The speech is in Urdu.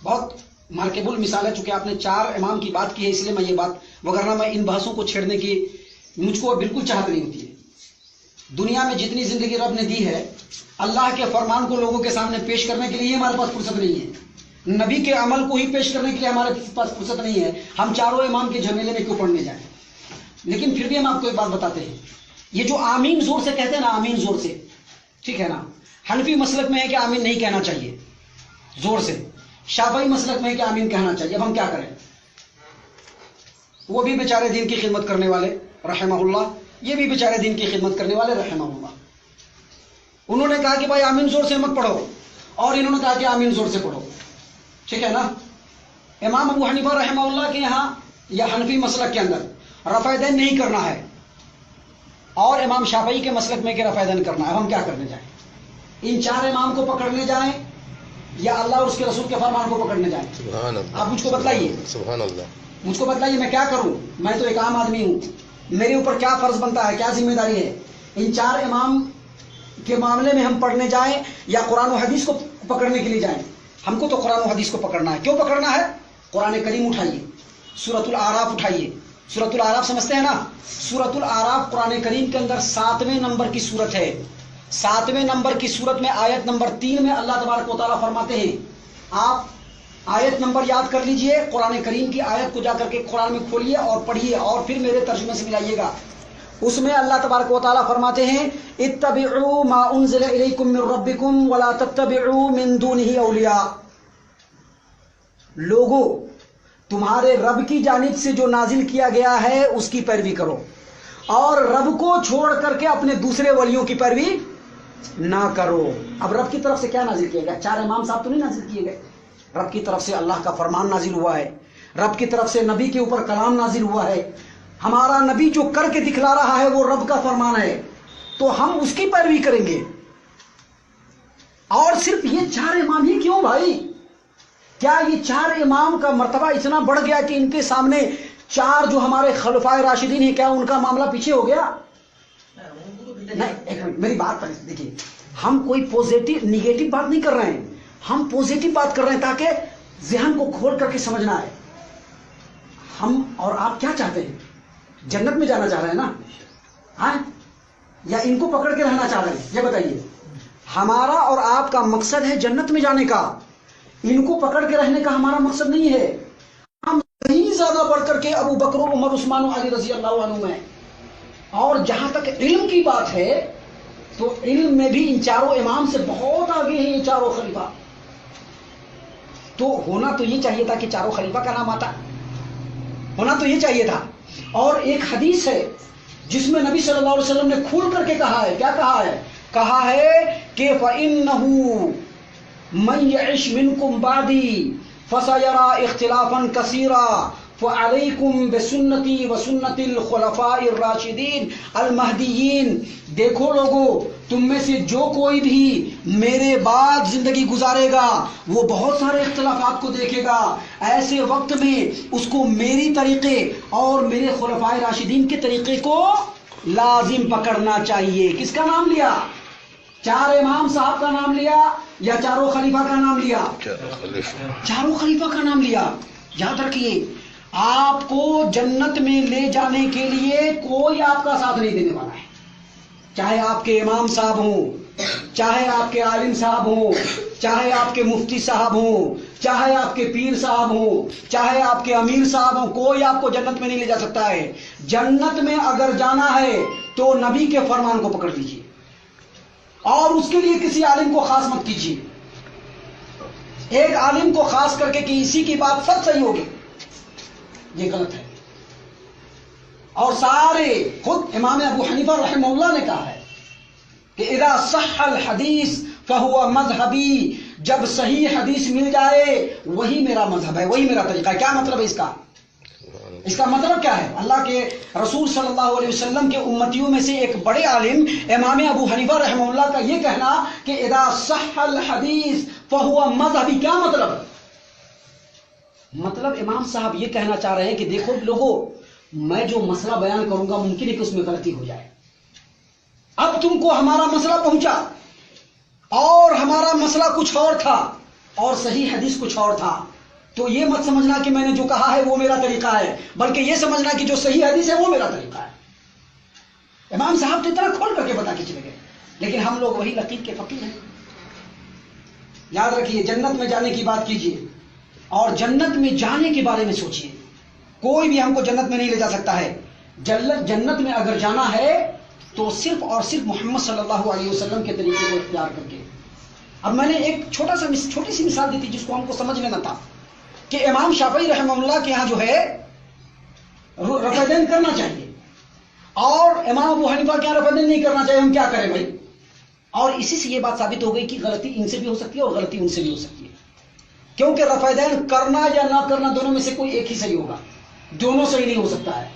بہت مارکیبل مثال ہے، چونکہ آپ نے 4 امام کی بات کی ہے اس لیے میں یہ بات، وگرنہ میں ان بحثوں کو چھیڑنے کی مجھ کو بالکل چاہت نہیں ہوتی ہے۔ دنیا میں جتنی زندگی رب نے دی ہے، اللہ کے فرمان کو لوگوں کے سامنے پیش کرنے کے لیے ہمارے پاس فرصت نہیں ہے، نبی کے عمل کو ہی پیش کرنے کے لیے ہمارے پاس فرصت نہیں ہے، ہم 4 امام کے جھمیلے میں کیوں پڑنے جائیں؟ لیکن پھر بھی ہم آپ کو ایک بات بتاتے ہیں، یہ جو آمین زور سے کہتے ہیں نا، آمین زور سے، ٹھیک ہے نا، حنفی مسلک میں ہے کہ آمین نہیں کہنا چاہیے زور سے، شافعی مسلک میں ہے کہ آمین کہنا چاہیے۔ اب ہم کیا کریں؟ وہ بھی بیچارے دین کی خدمت کرنے والے رحمہ اللہ، یہ بھی بیچارے دین کی خدمت کرنے والے رحمہ اللہ، انہوں نے کہا کہ بھائی آمین زور سے مت پڑھو، اور انہوں نے کہا کہ آمین زور سے پڑھو، ٹھیک ہے نا۔ امام ابو حنیفہ رحمہ اللہ کے یہاں یا حنفی مسلک کے اندر رفع دین نہیں کرنا ہے، اور امام شافعی کے مسلک میں کہ رفع دین کرنا ہے۔ اب ہم کیا کرنے جائیں؟ ان 4 امام کو پکڑنے جائیں یا اللہ اور اس کے رسول کے فرمان کو پکڑنے جائیں؟ سبحان اللہ، آپ مجھ کو بتلائیے، سبحان اللہ، مجھ کو بتلائیے میں کیا کروں؟ میں تو ایک عام آدمی ہوں، میرے اوپر کیا فرض بنتا ہے، کیا ذمہ داری ہے؟ ان 4 امام کے معاملے میں ہم پڑھنے جائیں یا قرآن و حدیث کو پکڑنے کے لیے جائیں؟ ہم کو تو قرآن و حدیث کو پکڑنا ہے۔ کیوں پکڑنا ہے؟ قرآن کریم اٹھائیے، سورۃ الاعراف اٹھائیے، سورۃ الاعراف سمجھتے ہیں نا؟ سورۃ الاعراف قرآن کریم کے اندر 7ویں نمبر کی سورت ہے۔ 7ویں نمبر کی سورت میں آیت نمبر 3 میں اللہ تبارک و تعالیٰ فرماتے ہیں، آپ آیت نمبر یاد کر لیجئے، قرآن کریم کی آیت کو جا کر کے قرآن میں کھولیے اور پڑھیے، اور پھر میرے ترجمے سے ملائیے گا۔ اس میں اللہ تبارک و تعالیٰ فرماتے ہیں، اتبعوا ما انزل الیکم من ربکم ولا تتبعوا من دونہ اولیاء، لوگوں تمہارے رب کی جانب سے جو نازل کیا گیا ہے اس کی پیروی کرو، اور رب کو چھوڑ کر کے اپنے دوسرے ولیوں کی پیروی نہ کرو۔ اب رب کی طرف سے کیا نازل کیا گیا؟ 4 امام صاحب تو نہیں نازل کیے گئے، رب کی طرف سے اللہ کا فرمان نازل ہوا ہے، رب کی طرف سے نبی کے اوپر کلام نازل ہوا ہے، ہمارا نبی جو کر کے دکھلا رہا ہے وہ رب کا فرمان ہے، تو ہم اس کی پیروی کریں گے۔ اور صرف یہ 4 امام ہی کیوں بھائی؟ کیا یہ 4 امام کا مرتبہ اتنا بڑھ گیا کہ ان کے سامنے 4 جو ہمارے خلفائے راشدین ہیں، کیا ان کا معاملہ پیچھے ہو گیا؟ نہیں، ایک منٹ میری بات پر دیکھیے، ہم کوئی پوزیٹو نیگیٹو بات نہیں کر رہے ہیں، ہم پوزیٹو بات کر رہے ہیں تاکہ ذہن کو کھول کر کے سمجھنا ہے۔ ہم اور آپ کیا چاہتے ہیں؟ جنت میں جانا چاہ رہے ہیں نا؟ ہاں، یا ان کو پکڑ کے رہنا چاہ رہے ہیں؟ یہ بتائیے۔ ہمارا اور آپ کا مقصد ہے جنت میں جانے کا، ان کو پکڑ کے رہنے کا ہمارا مقصد نہیں ہے۔ ہم کہیں زیادہ بڑھ کر کے ابو بکر عمر عثمان و علی رضی اللہ عنہ میں، اور جہاں تک علم کی بات ہے تو علم میں بھی ان 4 امام سے بہت آگے ہیں یہ 4 خلیفہ۔ تو ہونا تو یہ چاہیے تھا کہ 4 خلیفہ کا نام آتا، ہونا تو یہ چاہیے تھا۔ اور ایک حدیث ہے جس میں نبی صلی اللہ علیہ وسلم نے کھول کر کے کہا ہے، کیا کہا ہے؟ کہا ہے کہ فَإِنَّهُ مَن يَعِشْ مِنْكُمْ بَعْدِي فَسَيَرَى اخْتِلَافًا كَثِيرًا فَعَلَيْكُمْ بِسُنَّتِي وَسُنَّتِ الْخُلَفَاءِ الرَّاشِدِينَ الْمَهْدِيِّينَ، دیکھو لوگو، تم میں سے جو کوئی بھی میرے بعد زندگی گزارے گا وہ بہت سارے اختلافات کو دیکھے گا، ایسے وقت میں اس کو میری طریقے اور میرے خلفائے راشدین کے طریقے کو لازم پکڑنا چاہیے۔ کس کا نام لیا؟ 4 امام صاحب کا نام لیا یا 4 خلیفہ کا نام لیا؟ 4 خلیفہ کا نام لیا۔ یاد رکھیے، آپ کو جنت میں لے جانے کے لیے کوئی آپ کا ساتھ نہیں دینے والا ہے، چاہے آپ کے امام صاحب ہوں، چاہے آپ کے عالم صاحب ہوں، چاہے آپ کے مفتی صاحب ہوں، چاہے آپ کے پیر صاحب ہوں، چاہے آپ کے امیر صاحب ہوں، کوئی آپ کو جنت میں نہیں لے جا سکتا ہے۔ جنت میں اگر جانا ہے تو نبی کے فرمان کو پکڑ لیجیے، اور اس کے لیے کسی عالم کو خاص مت کیجیے۔ ایک عالم کو خاص کر کے کہ اسی کی بات سب صحیح ہوگی، یہ غلط ہے۔ اور سارے، خود امام ابو حنیفہ رحمہ اللہ نے کہا ہے کہ اذا صح الحدیث فہو مذہبی، جب صحیح حدیث مل جائے وہی میرا مذہب ہے، وہی میرا طریقہ ہے۔ کیا مطلب ہے اس کا؟ اس کا مطلب کیا ہے؟ اللہ کے رسول صلی اللہ علیہ وسلم کے امتیوں میں سے ایک بڑے عالم امام ابو حنیفہ رحمہ اللہ کا یہ کہنا کہ اذا صح الحدیث فہو مذہبی، کیا مطلب؟ مطلب امام صاحب یہ کہنا چاہ رہے ہیں کہ دیکھو لوگوں، میں جو مسئلہ بیان کروں گا ممکن ہے کہ اس میں غلطی ہو جائے۔ اب تم کو ہمارا مسئلہ پہنچا اور ہمارا مسئلہ کچھ اور تھا اور صحیح حدیث کچھ اور تھا، تو یہ مت سمجھنا کہ میں نے جو کہا ہے وہ میرا طریقہ ہے، بلکہ یہ سمجھنا کہ جو صحیح حدیث ہے وہ میرا طریقہ ہے۔ امام صاحب تو اتنا کھول کر کے بتا کے چلے گئے، لیکن ہم لوگ وہی لقیب کے فقیر ہیں۔ یاد رکھیے، جنت میں جانے کی بات کیجیے اور جنت میں جانے کے بارے میں سوچیے۔ کوئی بھی ہم کو جنت میں نہیں لے جا سکتا ہے۔ جنت میں اگر جانا ہے تو صرف اور صرف محمد صلی اللہ علیہ وسلم کے طریقے کو اختیار کر کے۔ اب میں نے ایک چھوٹی سی مثال دی تھی جس کو ہم کو سمجھ میں نہ تھا، کہ امام شافعی رحمہ اللہ کے یہاں جو ہے رفع دین کرنا چاہیے، اور امام ابو حنیفہ کے یہاں رفع دین نہیں کرنا چاہیے، ہم کیا کریں بھائی؟ اور اسی سے یہ بات ثابت ہو گئی کہ غلطی ان سے بھی ہو سکتی ہے اور غلطی ان سے بھی ہو سکتی ہے، کیونکہ رفع دین کرنا یا نہ کرنا دونوں میں سے کوئی ایک ہی صحیح ہوگا، دونوں صحیح نہیں ہو سکتا ہے۔